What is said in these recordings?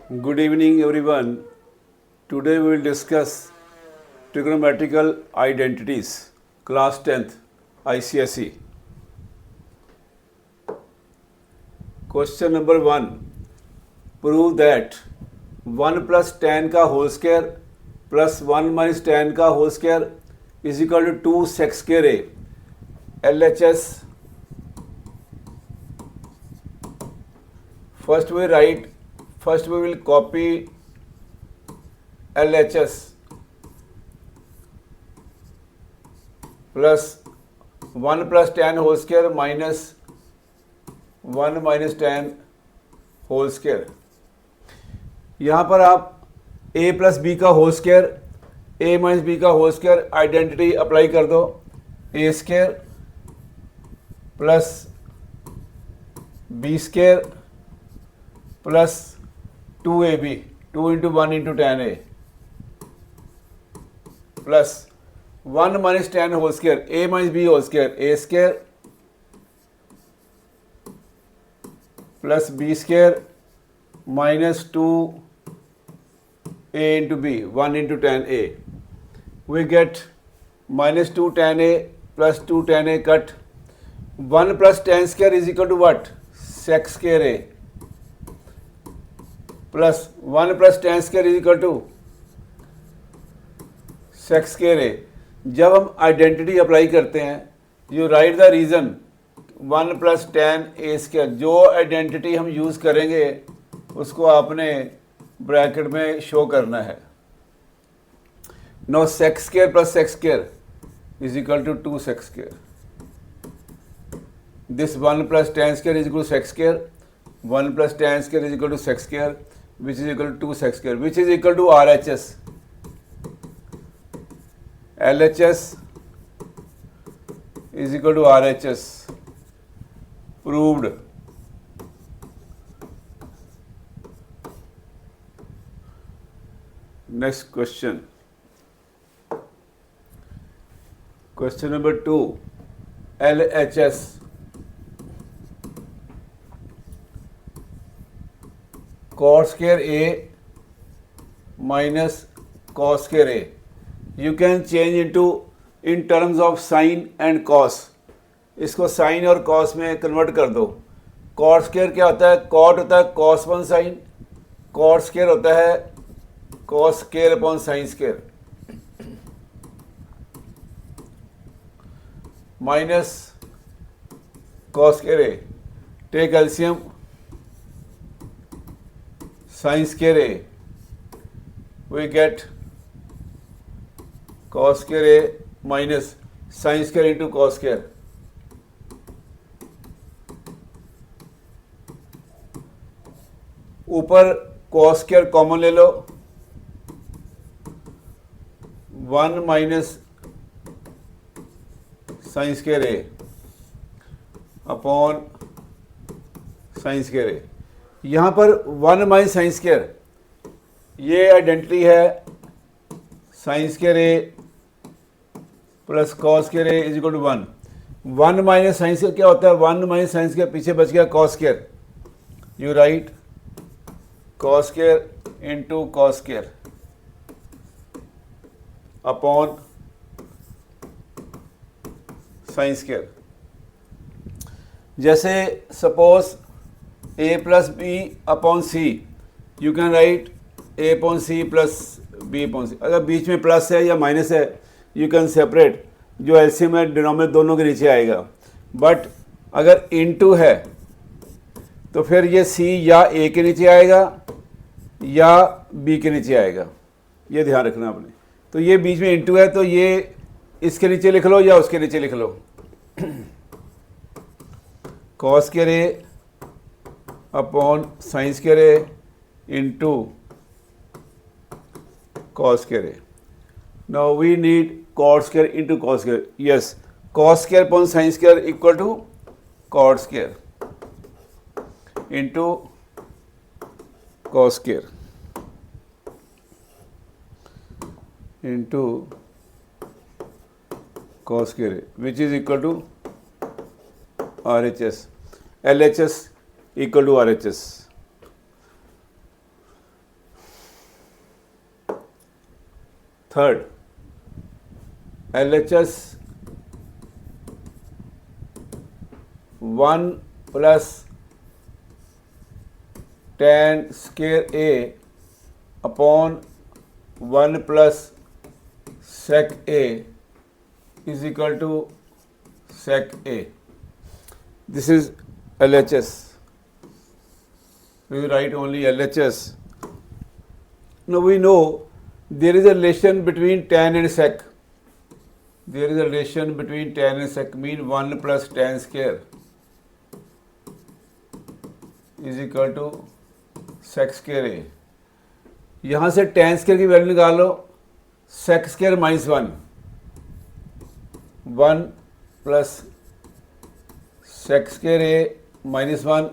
Good evening, everyone. Today we will discuss trigonometrical identities, class 10th, ICSE. Question number 1. Prove that 1 plus tan का whole square plus 1 minus tan का whole square is equal to 2 sec square A. LHS. First we will copy LHS plus 1 plus tan whole square minus 1 minus tan whole square. यहाँ पर आप a plus B का whole square a minus B का whole square identity apply कर दो. a square plus B square plus 2ab 2 into 1 into tan a plus 1 minus tan whole square a minus B whole square a square plus B square minus 2 a into b 1 into tan a. We get minus 2 tan a plus 2 tan a cut 1 plus tan square is equal to what? Sec square a plus 1 plus tan square is equal to sec square a. जब हम identity apply करते हैं you write the reason 1 plus tan a square. जो identity हम use करेंगे उसको आपने bracket में शो करना है. Now sec square plus sec square is equal to 2 sec square. This 1 plus tan square is equal to sec square 1 plus tan square is equal to sec square which is equal to 2 sec square which is equal to RHS. LHS is equal to RHS. Proved. Next question. Question number 2. LHS. Cos square A minus cos square A. You can change into in terms of sin and cos. इसको sin और cos में convert कर दो. cot square क्या होता है? cot होता है cos 1 sin. cot स्क्वायर होता है cos square upon sin square minus cos square A. Take LCM sin square A. We get cos square A minus sin square into cos square. ऊपर cos square common ले लो 1 minus sin square A upon sin square A. यहाँ पर 1 minus sin square ये identity है sin square A plus cos square A is equal to 1. 1 minus sine square क्या होता है? 1 माइनस साइन स्क्वायर पीछे बच गया cos square. You write cos square into cos square upon sine square. जैसे suppose a plus B upon C you can write a upon C plus b upon C. अगर बीच में plus है या minus है यू कैन सेपरेट. जो LCM है denominator दोनों के नीचे आएगा. बट अगर इनटू है तो फिर ये सी या ए के नीचे आएगा या बी के नीचे आएगा. ये ध्यान रखना आपने. तो ये बीच में इनटू है तो ये इसके नीचे लिख लो या उसके नीचे लिख लो. cos square A upon sine square A into cos square A. Now we need cot square into cos square. Yes, cos square upon sin square equal to cot square into cos square into cos square which is equal to RHS. LHS equal to RHS. Third LHS 1 plus tan square A upon 1 plus sec A is equal to sec A. This is LHS. We will write only LHS. Now we know there is a relation between tan and sec. There is a relation between tan and sec, mean 1 plus tan square is equal to sec square A. यहाँ से tan square की value निकाल लो, sec square minus 1 plus sec square A minus 1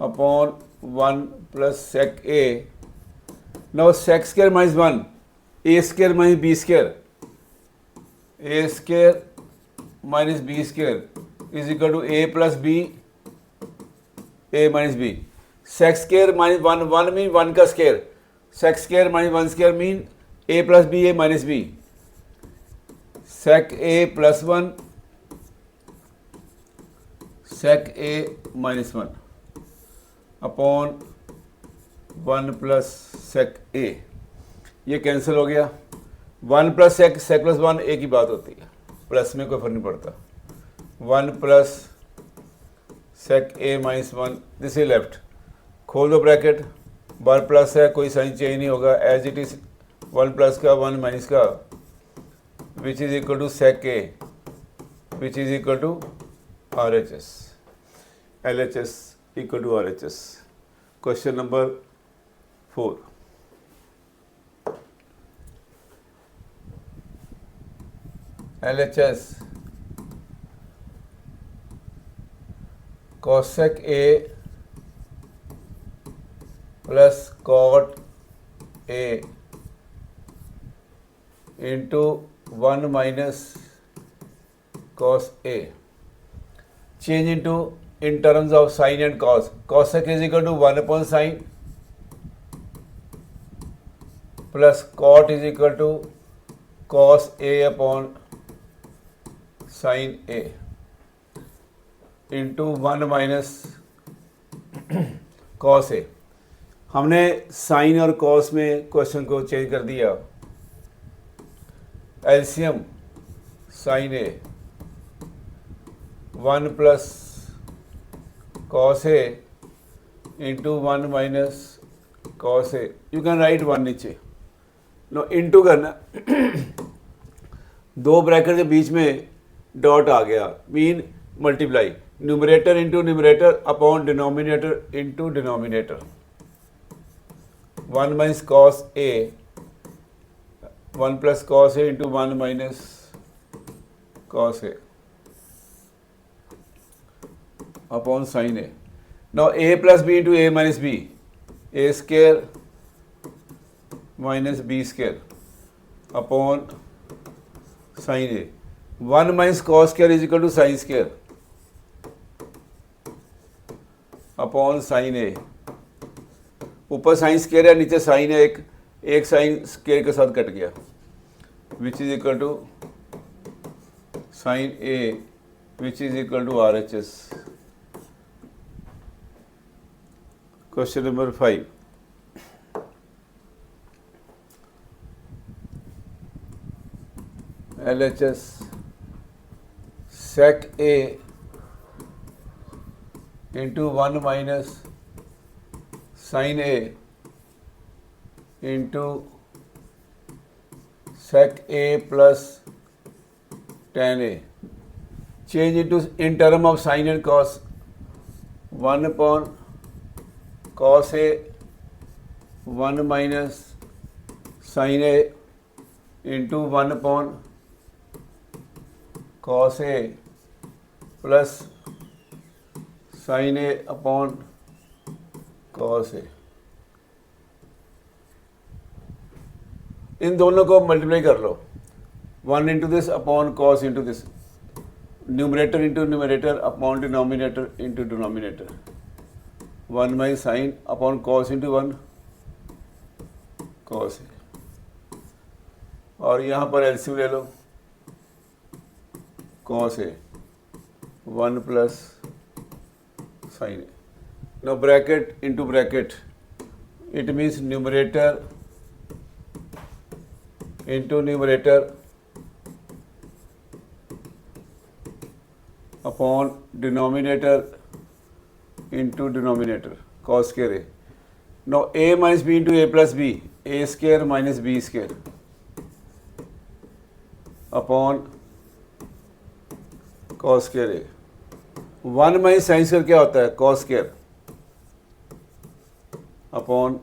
upon 1 plus sec A. Now sec square minus 1, A square minus B square, A square minus B square is equal to A plus B, A minus B. Sec square minus 1 mean 1 का square. Sec square minus 1 square mean A plus B, A minus B. Sec A plus 1, sec A minus 1 upon 1 plus sec A. ये cancel हो गया. 1 plus सेक plus 1 एक ही बात होती है, plus में कोई फर्क नहीं पड़ता. 1 plus sec A minus 1, this is left. खोल दो ब्रैकेट, बार प्लस है, कोई साइन चेंज नहीं होगा, एज इट इज 1 प्लस का 1 माइनस का, which is equal to sec A, which is equal to RHS. LHS equal to RHS. Question number 4. LHS cosec A plus cot A into 1 minus cos A. Change into in terms of sin and cos. Cosec is equal to 1 upon sin plus cot is equal to cos A upon sin A into 1 minus cos A. हमने sine और cos में question को change कर दिया. LCM sine A 1 plus cos A into 1 minus cos A. You can write 1 नीचे. No into करना, दो bracket के बीच में डॉट आ गया, mean multiply. Numerator into numerator upon denominator into denominator. 1 minus cos A, 1 plus cos A into 1 minus cos A upon sine A. Now A plus B into A minus B, A square minus B square upon sine A. 1 minus cos square is equal to sine square upon sine A. ऊपर sine square है, नीचे sign है, एक sine square के साथ cut गया, which is equal to sine A which is equal to RHS. Question number 5. LHS sec A into 1 minus sin A into sec A plus tan A. Change into in term of sin and cos. 1 upon cos A, 1 minus sin A into 1 upon cos A plus sin A upon cos A. इन दोनों को multiply कर लो. 1 into this upon cos into this, numerator into numerator upon denominator into denominator. 1 minus sine upon cos into 1 cos A. और यहाँ पर LCM ले लो, cos A 1 plus sine A. Now bracket into bracket, it means numerator into numerator upon denominator into denominator cos square A. Now A minus B into A plus B, A square minus B square upon cos square A. 1 minus sine square क्या होता है, cos square upon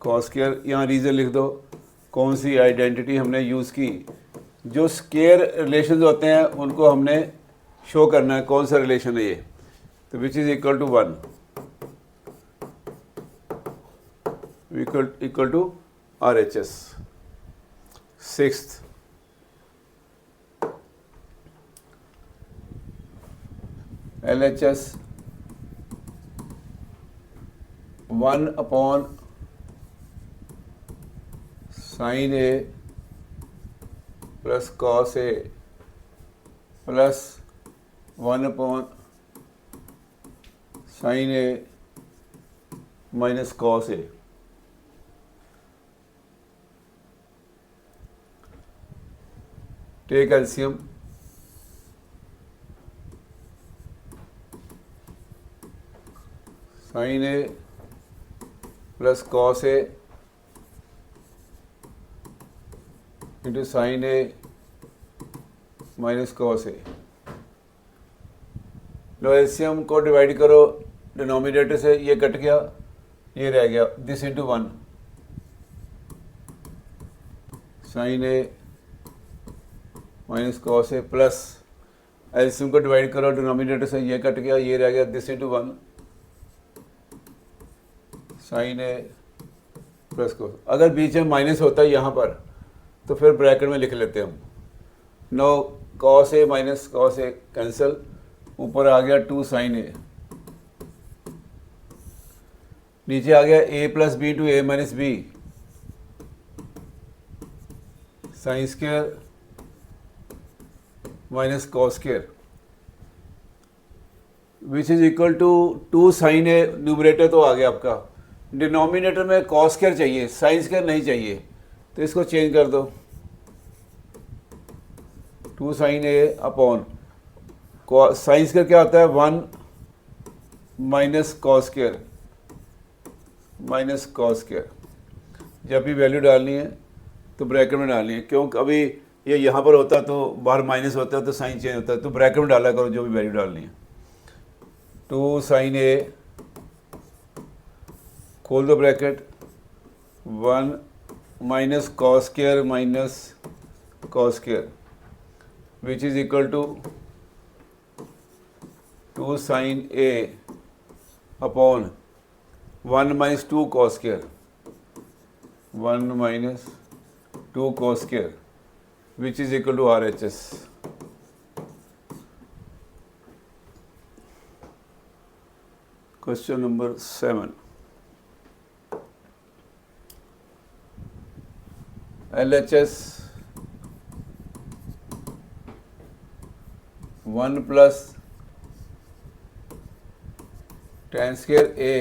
cos square. यहाँ reason लिख दो कौन सी identity हमने use की। जो स्क्वायर रिलेशन होते हैं उनको हमने शो करना है कौन सा रिलेशन है ये, तो which is equal to 1 equal to RHS। Sixth, LHS 1 upon sine A plus cos A plus 1 upon sine A minus cos A. Take LCM, sine A plus cos A into sine A minus cos A. लो LCM को divide करो denominator से, ये cut गया, ये रह गया, this into 1 sine A minus cos A plus LCM को डिवाइड करो डिनोमिनेटर से, ये कट गया, ये रह गया, this into 1 sine A plus cos. अगर बीच में माइनस होता है यहाँ पर तो फिर ब्रैकेट में लिख लेते हम। No cos A minus cos A cancel, ऊपर आ गया 2 साइन ए, नीचे आ गया a plus B to A minus B sine square minus cos square which is equal to 2 sine A. Numerator तो आ गया आपका, डिनोमिनेटर में कॉस स्क्वायर चाहिए, साइन स्क्वायर नहीं चाहिए, तो इसको चेंज कर दो, 2 sine A upon sine square क्या होता है 1 minus cos square minus cos square. जब भी वैल्यू डालनी है तो ब्रैकेट में डालनी है, क्योंकि अभी ये यहाँ पर होता है तो बाहर माइनस होता है तो साइन चेंज होता है, तो ब्रैकेट में डाला करो जो भी वैल्यू डालनी है। 2 साइन ए खोल दो bracket, 1 minus cos square minus cos square which is equal to 2 sine A upon 1 minus 2 cos square 1 minus 2 cos square which is equal to RHS। Question number 7, LHS 1 plus tan square A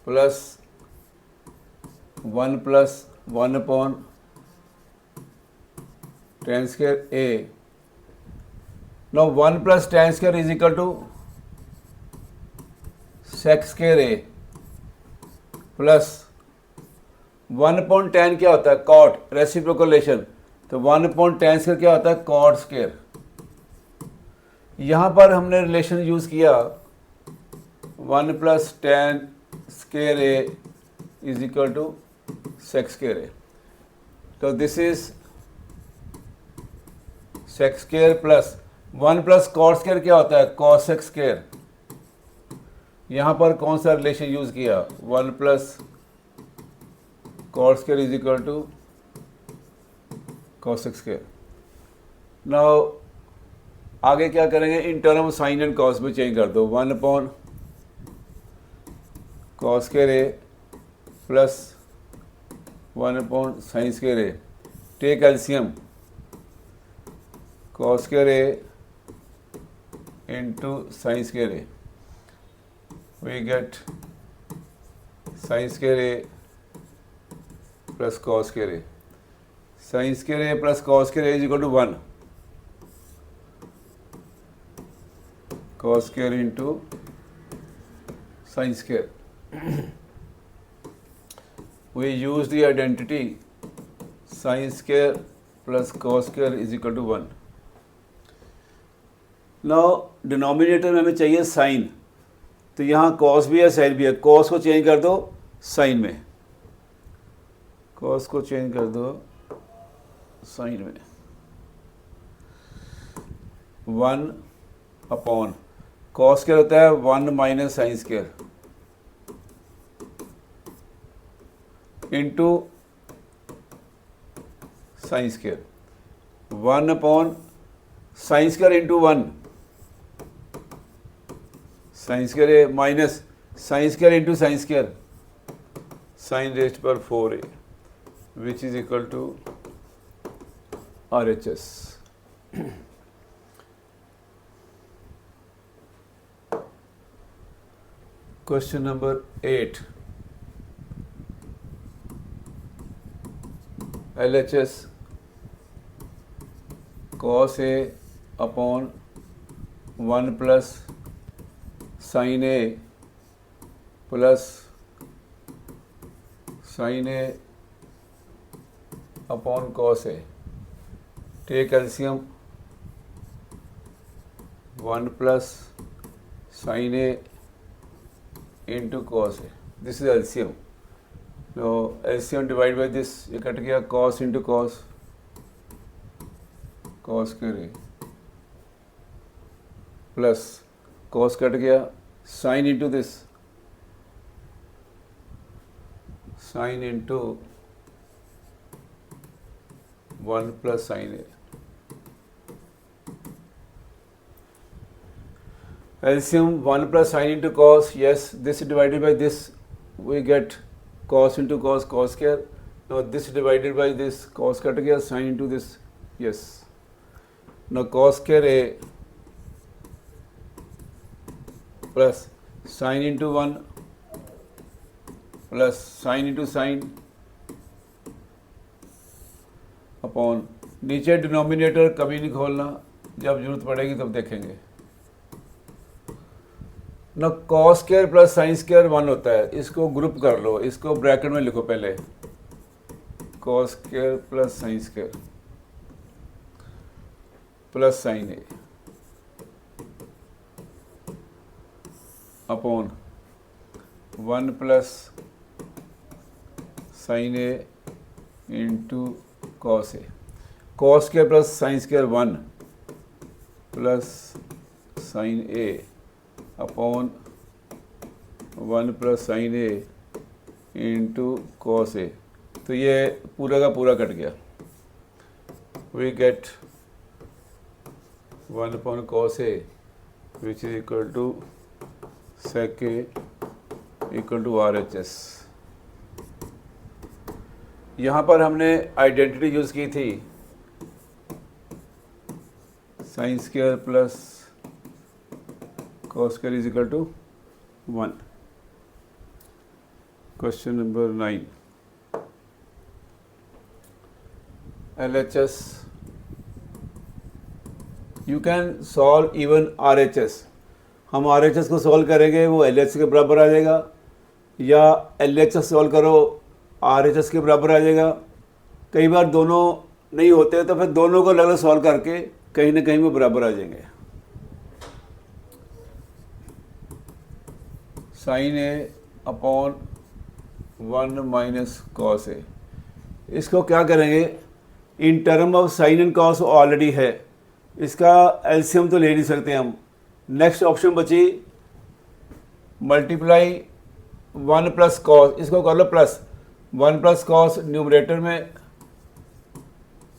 plus 1 plus 1 upon tan square A. Now 1 plus tan square is equal to sec square A plus 1 upon tan क्या होता है cot, reciprocal relation, तो 1 upon tan square क्या होता है cot square. यहाँ पर हमने रिलेशन यूज़ किया 1 plus tan square A is equal to sec square A, तो this is sec square plus 1 plus cot square क्या होता है cos x स्क्वायर। यहाँ पर कौन सा रिलेशन यूज़ किया 1 plus cot square is equal to cos x square. Now आगे क्या करेंगे, in term sine and cos में चेंज कर दो, 1 upon cos square A plus 1 upon sine square A, take LCM cos square A into sine square A, we get sine square A plus cos square A, sine square A plus cos square A is equal to 1, cos square into sine square. We use the identity sin square plus cos square is equal to 1. Now denominator में हमें चाहिए sign, तो यहाँ cos भी है sign भी है. cos को चेंज कर दो साइन में, cos को चेंज कर दो साइन में. 1 अपॉन cos स्क्वायर होता है 1 minus sine square into sine square. 1 upon sine square into 1, sine square minus sine square into sine square, sine rest पर 4a which is equal to RHS. Question number 8. LHS cos A upon 1 plus sine A plus sine A upon cos A, take LCM 1 plus sine A into cos A, this is LCM. Now LCM divide by this, ये cut गया cos into cos, cos करे plus cos cut गया sine into this, sine into 1 plus sine A. LCM 1 plus sine into cos, yes, this divided by this we get cos into cos, cos square. Now this divided by this, cos cut गया, sin into this, yes. Now cos square a plus sin into 1 plus sin into sin upon, नीचे denominator कभी नहीं खोलना, जब जरूरत पड़ेगी तब देखेंगे. ना cos square plus sine square 1 होता है, इसको ग्रुप कर लो, इसको ब्रैकेट में लिखो पहले, cos square plus sine square plus sine A upon 1 plus sine A into cos A. cos square plus sine square 1 plus sine A upon 1 plus sine A into cos A. तो ये पूरा का पूरा cut गया, we get 1 upon cos A which is equal to sec A equal to RHS. यहाँ पर हमने identity use की थी, sine square plus cos square is equal to 1. Question number 9. LHS. You can solve even RHS. हम RHS को solve करेंगे, वो LHS के बराबर आ जाएगा, या LHS सॉल्व करो RHS के बराबर आ जाएगा. कई बार दोनों नहीं होते तो फिर दोनों को अलग अलग सॉल्व करके कहीं ना कहीं वो बराबर आ जाएंगे. Sine A upon 1 minus cos A, इसको क्या करेंगे, in term of sine and cos already है, इसका एलसीएम तो ले नहीं सकते हम. नेक्स्ट ऑप्शन बची मल्टीप्लाई 1 प्लस कॉस, इसको कर लो प्लस 1 प्लस कॉस न्यूमरेटर में,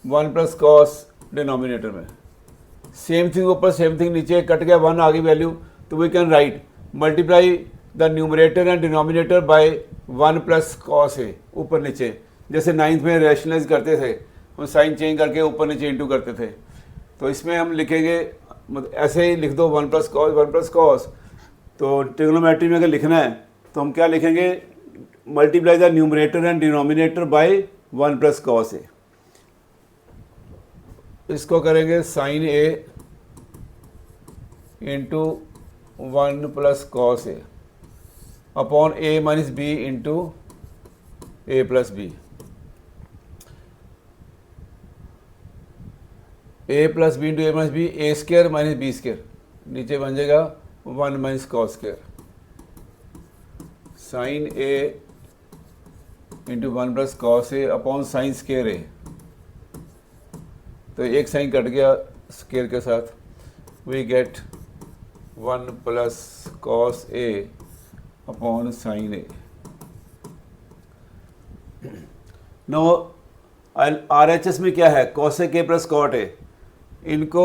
1 प्लस कॉस डिनोमिनेटर में. सेम थिंग ऊपर, सेम थिंग नीचे, कट गया 1 आ गई वैल्यू, तो we can write multiply the numerator and denominator by 1 plus cos ए, ऊपर नीचे जैसे 9th में रैशनलाइज करते थे, हम साइन चेंज करके ऊपर नीचे इंटू करते थे। तो इसमें हम लिखेंगे, मतलब ऐसे ही लिख दो 1 प्लस कॉस 1 प्लस कॉस। तो ट्रिग्नोमेट्री में अगर लिखना है तो हम क्या लिखेंगे, multiply the numerator and denominator by 1 plus cos A. इसको करेंगे sine A into 1 plus cos A upon A minus B into A plus B. A plus B into A minus B, A square minus B square, नीचे बन जाएगा 1 minus cos square. Sine A into 1 plus cos A upon sine square A. तो एक sine cut गया square के साथ, we get 1 plus cos A upon sine A. Now RHS में क्या है, cosec A plus cot A. इनको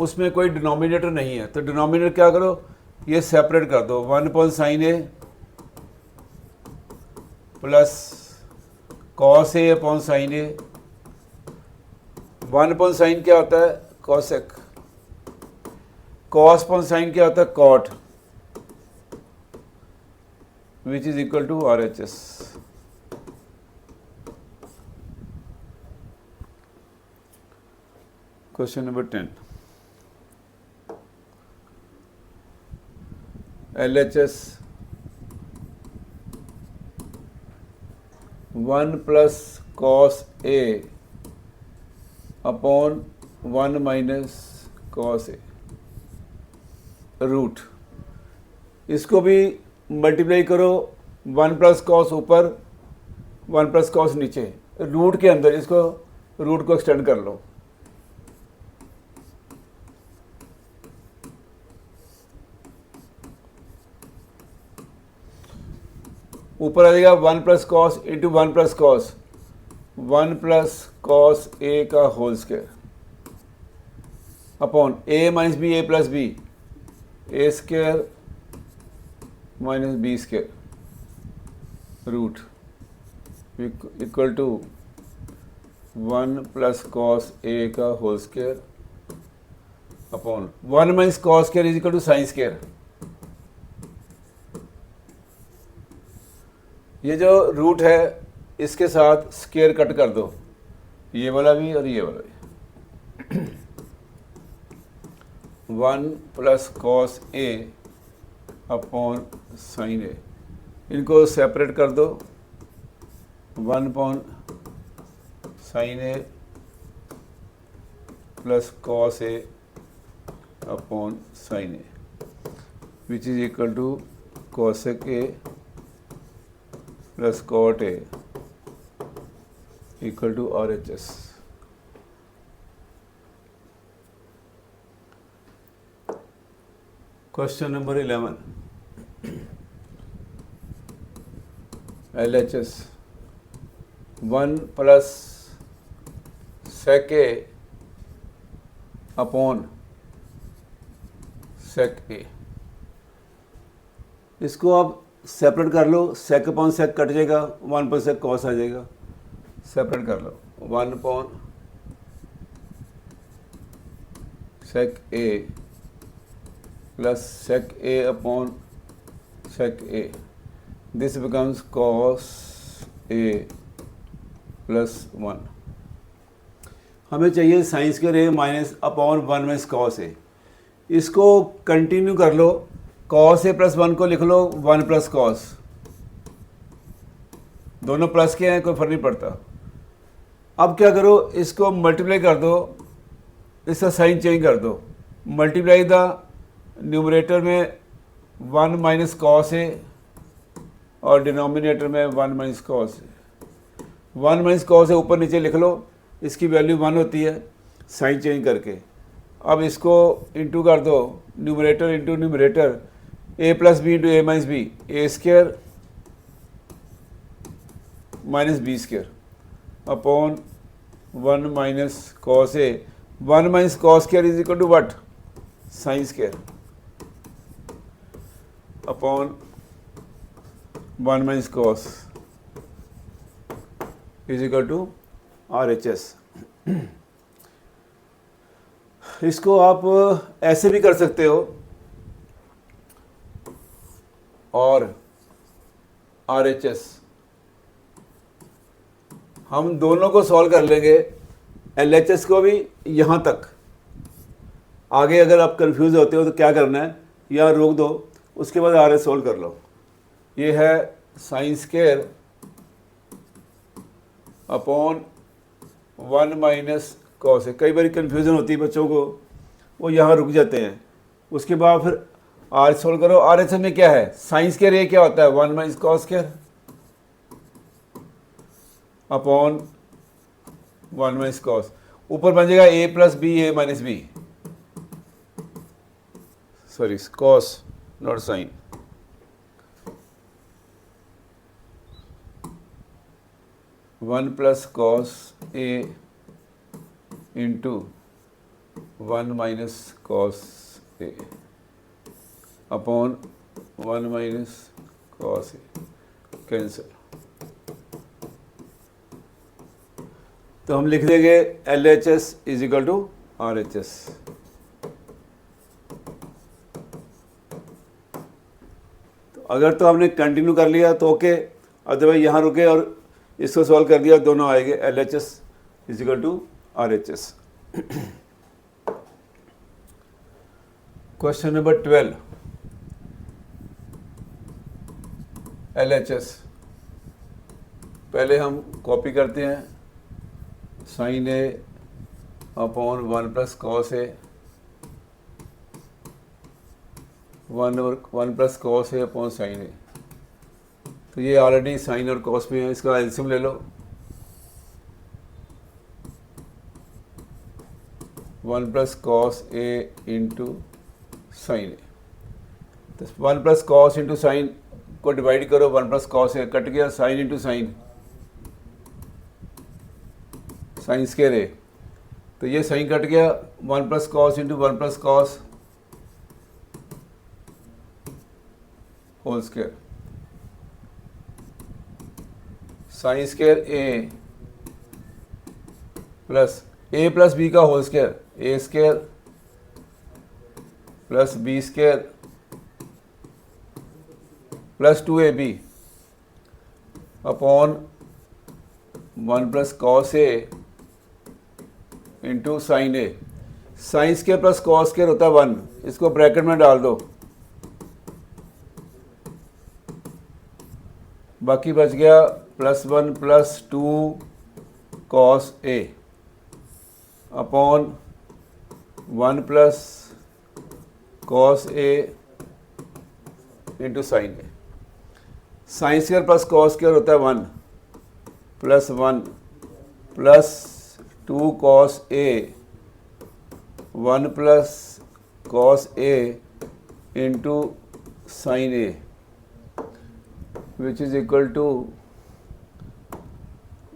उसमें कोई डिनोमिनेटर नहीं है, तो डिनोमिनेटर क्या करो, ये सेपरेट कर दो, 1 upon sine A plus cos A upon sine A. 1 upon sign क्या होता है, कॉसेक। कॉस अपॉन साइन क्या होता है, cot, which is equal to RHS. Question number 10. LHS 1 plus cos A upon 1 minus cos A root. इसको भी multiply करो, 1 plus cos ऊपर 1 प्लस कॉस नीचे, रूट के अंदर इसको रूट को एक्सटेंड कर लो। ऊपर आ जाएगा 1 plus cos into 1 plus cos, 1 plus cos A का whole square upon A minus B A plus B, A square minus B square root equal to 1 plus cos A का whole square upon 1 minus cos square is equal to sine square. ये जो root है इसके साथ square cut कर दो, ये वाला भी और ये वाला भी। 1 plus cos A upon sine A, इनको सेपरेट कर दो, 1 upon sine A plus cos A upon sine A, which is equal to cosec A plus cot A equal to RHS। Question number 11, LHS 1 plus sec A upon sec A. इसको आप separate कर लो, सेक upon sec cut जाएगा, 1 पर सेक cos आ जाएगा, separate कर लो, 1 upon sec A plus sec A upon sec A, this becomes cos A plus 1। हमें चाहिए sine square A minus upon 1 minus cos A. इसको कंटिन्यू कर लो, कॉस ए प्लस 1 को लिख लो 1 प्लस कॉस, दोनों प्लस के हैं, कोई फर्क नहीं पड़ता। अब क्या करो, इसको मल्टीप्लाई कर दो, इसका साइन चेंज कर दो, मल्टीप्लाई द न्यूमरेटर में 1 माइनस कॉस ए और डिनोमिनेटर में 1 minus cos A. 1 minus cos ए ऊपर नीचे लिख लो, इसकी वैल्यू 1 होती है साइन चेंज करके। अब इसको इंटू कर दो, numerator into numerator, A plus B into A minus B, A square minus B square upon 1 minus cos A. 1 minus cos square is equal to what, sine square upon 1 minus cos is equal to RHS। इसको आप ऐसे भी कर सकते हो, और RHS हम दोनों को सॉल्व कर लेंगे, LHS को भी यहाँ तक। आगे अगर आप कंफ्यूज होते हो तो क्या करना है, यहाँ रोक दो, उसके बाद RHS सॉल्व कर लो। ये है sine square upon 1 minus cos है। कई बार कन्फ्यूज़न होती है बच्चों को, वो यहाँ रुक जाते हैं। उसके बाद फिर RHS सॉल्व करो। RHS में क्या है, साइन स्क्वायर ये क्या होता है, 1 minus cos square upon 1 minus cos. ऊपर बन जाएगा A plus B, A minus B, sorry cos not sine. One plus cos A into 1 minus cos A upon 1 minus cos A, cancel. तो हम लिख देंगे LHS is equal to RHS। तो अगर तो हमने कंटिन्यू कर लिया तो ओके, अदरवाइज यहाँ रुके और इसको सॉल्व कर दिया, दोनों आएंगे LHS is equal to RHS। Question number 12, LHS। पहले हम कॉपी करते हैं, sine A upon 1 plus cos A, 1 plus cos A upon sine A। तो ये ऑलरेडी साइन और कॉस में है, इसका एलसीएम ले लो। 1 plus cos A into sine A। तो 1 प्लस कॉस इंटू साइन को डिवाइड करो, 1 प्लस कॉस A कट गया, sine into sine, sine square A। तो ये साइन कट गया, 1 plus cos into 1 plus cos whole square, sine square A plus A plus B का whole square, A square plus B square plus 2AB upon 1 plus cos A into sine A। Sine square plus cos square होता है 1, इसको bracket में डाल दो, बाकी बच गया +1 plus 2 cos A upon 1 plus cos A into sine A। Sine square plus cos square होता है 1 plus 1 plus 2 cos A, 1 plus cos A into sine A, which is equal to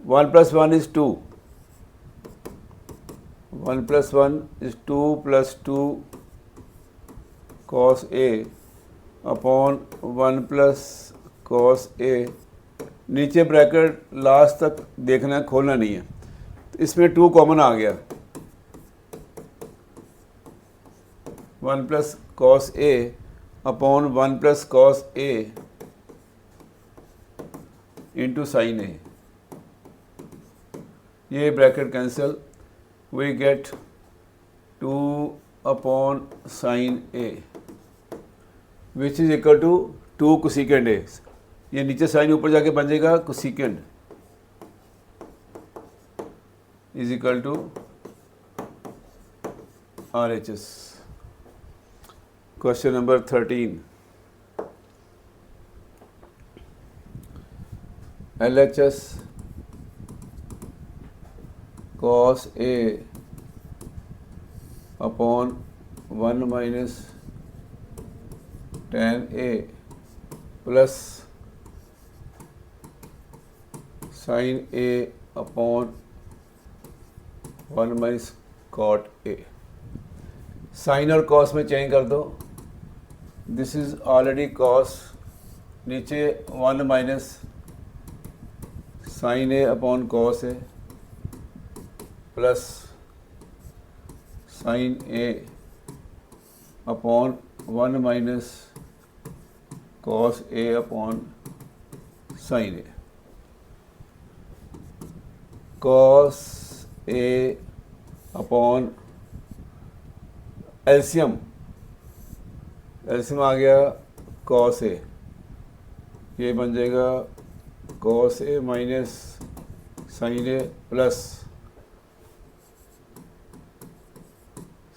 1 plus 1 is 2, 1 plus 1 is 2 plus 2 cos A upon 1 plus cos A। नीचे bracket last तक देखना है, खोलना नहीं है। तो इसमें 2 कॉमन आ गया, 1 plus cos A upon 1 plus cos A into sine A। ये bracket cancel, we get 2 upon sine A which is equal to 2 cosecant A। ये नीचे साइन ऊपर जाके बन जाएगा cosecant is equal to RHS। Question number 13, LHS cos A upon 1 minus tan A plus sine A upon 1 minus cot A। Sine और cos में change कर दो, दिस इज ऑलरेडी कॉस, नीचे 1 minus sine A upon cos A plus sine A upon 1 minus cos A upon sine A. Cos A upon LCM आ गया cos A, ये बन जाएगा cos A minus sine A plus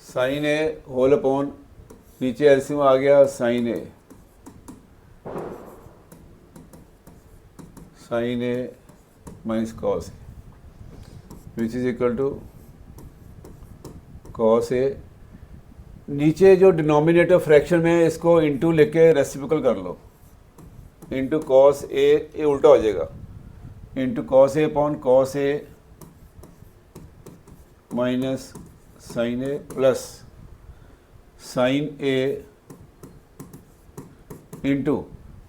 sine A whole upon नीचे LCM आ गया sine A minus cos A which is equal to cos A. नीचे जो डिनोमिनेटर फ्रैक्शन में इसको इनटू लेके रेसिप्रोकल कर लो, इनटू कॉस ए, ये उल्टा हो जाएगा, into cos A upon cos A minus sine A plus sine A into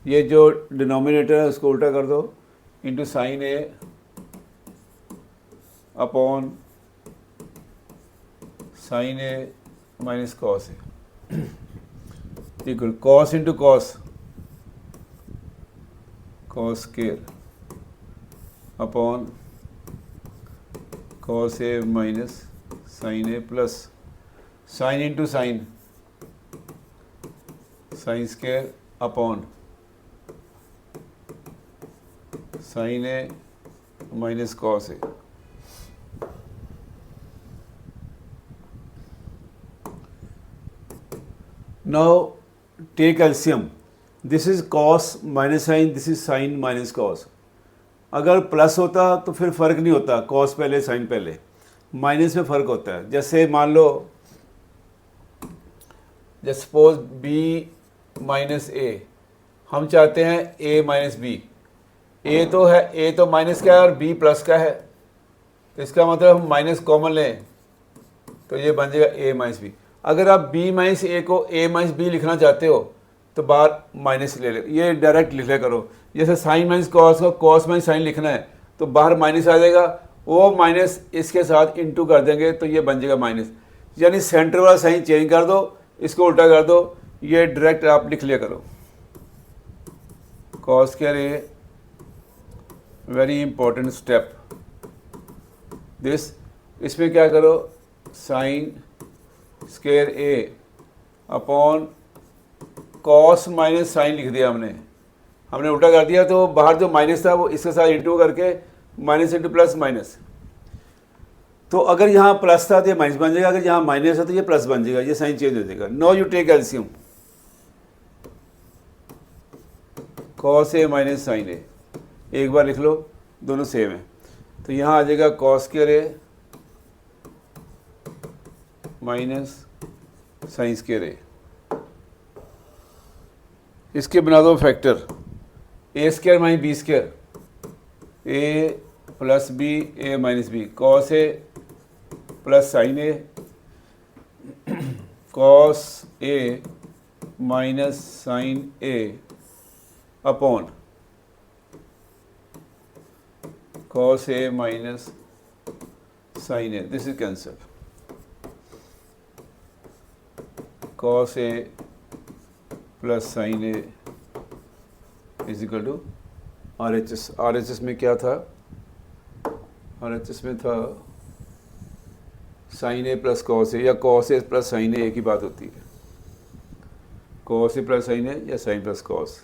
ये जो डिनोमिनेटर है उसको उल्टा कर दो, into sine A upon sine A minus cos A equal cos into cos, cos square upon cos A minus sine A plus sine into sine, sine square upon sine A minus cos A. Now take LCM. This is cos minus sin, this is sin minus cos. अगर plus होता तो फिर फ़र्क नहीं होता, cos पहले sin पहले, minus में फ़र्क होता है। जैसे मान लो जैसे सपोज b माइनस a, हम चाहते हैं a माइनस b, a तो है, a तो माइनस का है और b प्लस का है, तो इसका मतलब हम माइनस कॉमन लें तो ये बन जाएगा a माइनस b। अगर आप b माइनस ए को a माइनस बी लिखना चाहते हो तो बाहर माइनस ले ले, ये डायरेक्ट लिख ले करो। जैसे साइन माइनस कॉस को कॉस माइनस साइन लिखना है तो बाहर माइनस आ जाएगा, वो माइनस इसके साथ इनटू कर देंगे तो ये बन जाएगा माइनस। यानी सेंटर वाला साइन चेंज कर दो, इसको उल्टा कर दो, ये डायरेक्ट आप लिख लिया करो। Cos square A, very important step this. इसमें क्या करो, साइन स्क्वायर ए अपॉन कॉस माइनस साइन लिख दिया हमने उल्टा कर दिया, तो बाहर जो माइनस था वो इसके साथ इंटू करके माइनस इंटू प्लस माइनस। तो अगर यहाँ प्लस था तो ये माइनस बन जाएगा, अगर यहाँ माइनस है तो ये प्लस बन जाएगा, ये साइन चेंज हो जाएगा। No you take LCM, cos A minus sine A, एक बार लिख लो, दोनों सेम है, तो यहाँ आ जाएगा cos square A minus sine square A. इसके बना दो factor, A square minus B square, A plus B A minus B, cos A plus sine A, cos A minus sine A upon cos A minus sine A, this is cancel. Cos A plus sine A is equal to R H S. R H S में क्या था, R H S में था sine A plus cos A, या cos A plus sine A, एक ही बात होती है, cos A plus sine A या sine plus cos.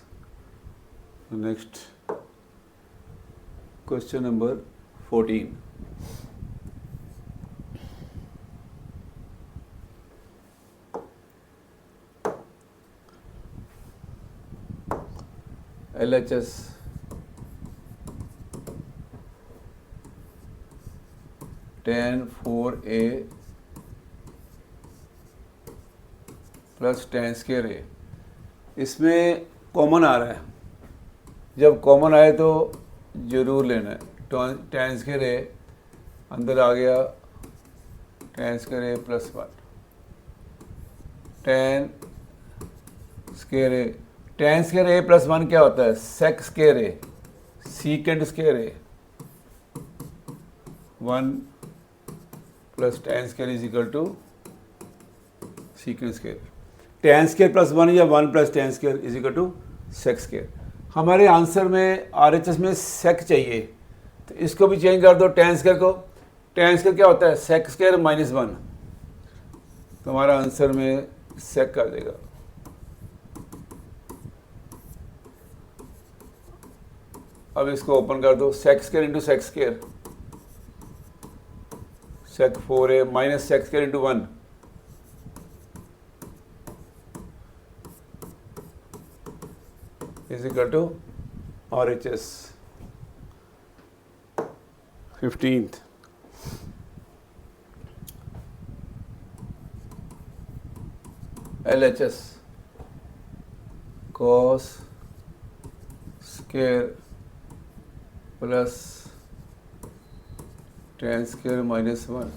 Next question number 14। LHS tan 4a plus tan square a, इसमें कॉमन आ रहा है, जब कॉमन आए तो ज़रूर लेना है। tan स्क्वायर a अंदर आ गया, tan square a plus 1, tan square a, tan square a plus 1 क्या होता है, sec square a, secant square a, 1 plus tan square is equal to secant square, tan square plus 1 या 1 plus tan square is equal to sec square. हमारे answer में RHS में सेक चाहिए, तो इसको भी चेंज कर दो tan स्क्वायर को। tan स्क्वायर क्या होता है? सेक स्क्वायर माइनस 1, तो हमारा आंसर में सेक आ जाएगा। अब इसको ओपन कर दो, sec square into sec square, sec 4a minus sec square into 1, is equal to RHS 15th। LHS cos square plus tan square minus 1।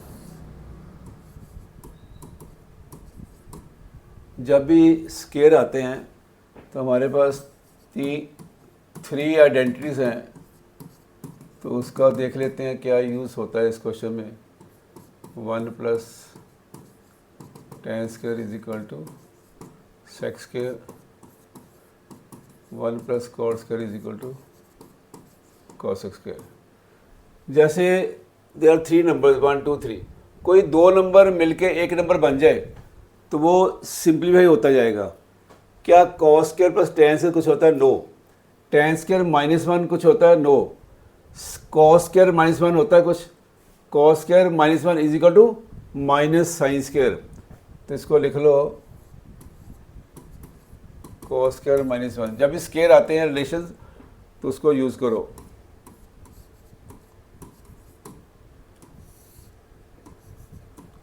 जब भी स्क्वायर आते हैं तो हमारे पास 3 आइडेंटिटीज़ हैं, तो उसका देख लेते हैं क्या यूज़ होता है इस क्वेश्चन में। 1 plus tan square is equal to sec square, 1 plus cot square is equal to cos square. जैसे देयर आर 3 नंबर्स 1 2 3, कोई 2 नंबर मिलके एक नंबर बन जाए तो वो सिंप्लीफाई होता जाएगा। क्या cos square plus tan square कुछ होता है? नो। tan स्क्वायर माइनस 1 कुछ होता है? नो। cos स्क्वायर माइनस 1 होता है कुछ? cos square minus 1 is equal to minus sine square, तो इसको लिख लो cos स्क्वायर माइनस 1। जब भी स्क्वायर आते हैं रिलेशन तो उसको यूज़ करो।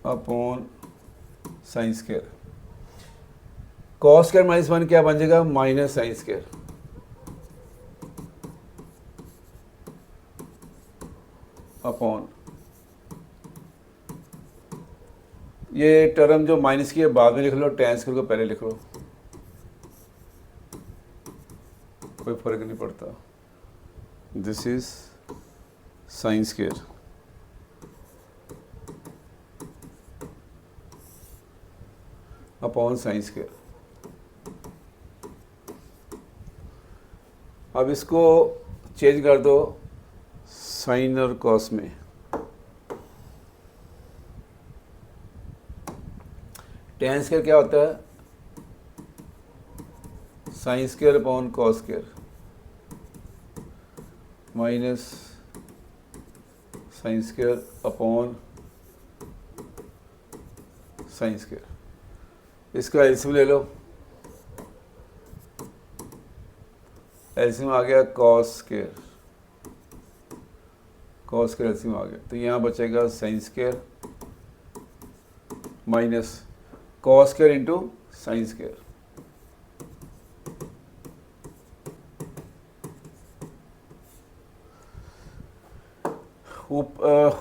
Upon sine square, cos square minus 1 क्या बन जाएगा? Minus sine square. अपॉन ये टर्म जो माइनस की है बाद में लिख लो, tan स्क्वायर को पहले लिख लो, कोई फर्क नहीं पड़ता। This is sine square upon sine square. अब इसको चेंज कर दो साइन और कॉस में। tan स्क्वायर क्या होता है? Sine square upon cos square minus sine square upon sine square. इसका एलसीएम ले लो, एलसीएम आ गया cos square, cos square LCM आ गया, तो यहाँ बचेगा sine square minus cos square into sine square.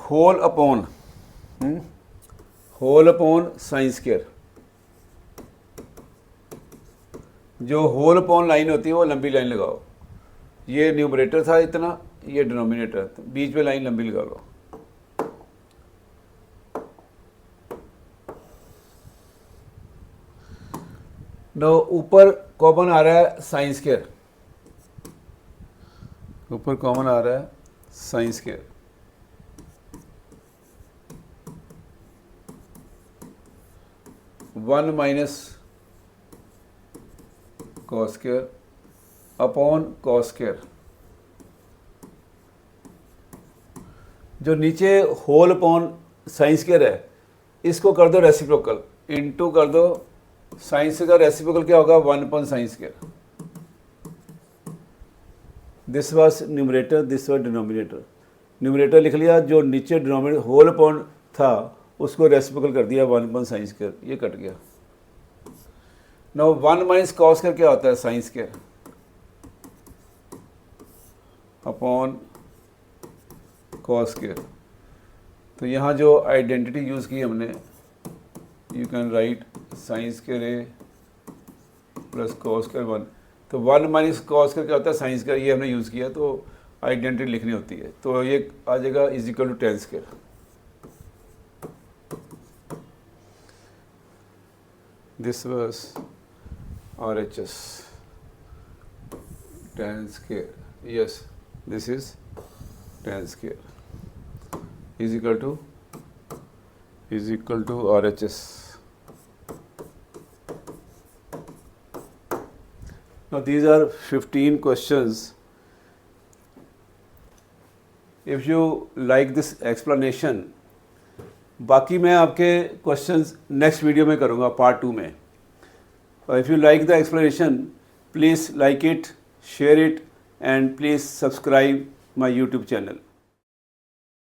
Whole upon sine square. जो होल अपॉन लाइन होती है वो लंबी लाइन लगाओ। ये न्यूमरेटर था इतना, ये डिनोमिनेटर, तो बीच में लाइन लंबी लगा लो। नो ऊपर कॉमन आ रहा है साइन स्क्वायर, ऊपर कॉमन आ रहा है sine square. One minus cos square upon cos square. जो नीचे होल अपॉन साइन स्क्वायर है इसको कर दो रेसिप्रोकल, इनटू कर दो साइन स्क्वायर का रेसिप्रोकल क्या होगा? 1 upon sine square. This was numerator, this was denominator. Numerator लिख लिया, जो नीचे डिनोमिनेटर होल अपॉन था उसको रेसिप्रोकल कर दिया 1 अपॉन साइन स्क्वायर, ये कट गया। नाउ 1 माइनस कॉस स्क्वायर क्या होता है? Sine square upon cos square. तो यहाँ जो आइडेंटिटी यूज़ की हमने, you can right sign square A plus cos square 1। तो 1 माइनस कॉस स्क्वायर क्या होता है? साइन स्क्वायर, ये हमने यूज़ किया। तो आइडेंटिटी लिखनी होती है, तो ये आ जाएगा is equal to 10 square. This was RHS 10 square, yes, this is 10 square is equal to RHS. Now these are 15 questions. If you like this explanation, बाकी मैं आपके questions next वीडियो में करूँगा part 2 में. If you like the explanation, please like it, share it, and please subscribe my YouTube channel.